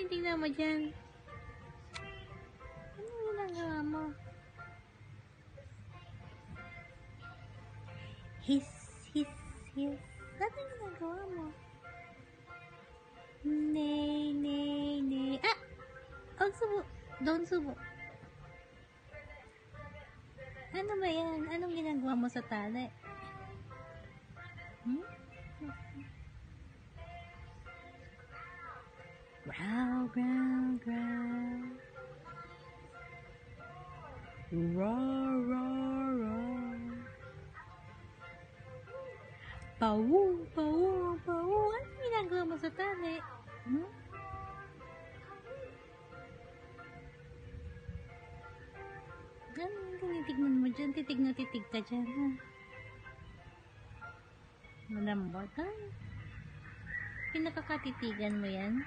tinitingnan mo dyan? Ano ginagawa mo? Hiss, hiss, hiss. Ano ginagawa mo? Nay, nay, nay. Ah! Huwag subo. Don't subo. Ano ba yan? Anong ginagawa mo sa tali? Hmm? Growl, growl, growl. Roar, roar, roar. Pawu, pawu, pawu. Anong ginagawa mo sa tali? Hmm? Anong tinitignan mo dyan? Titig na titig ka dyan, ha? Malambot, ha? Pinakakatitigan mo yan?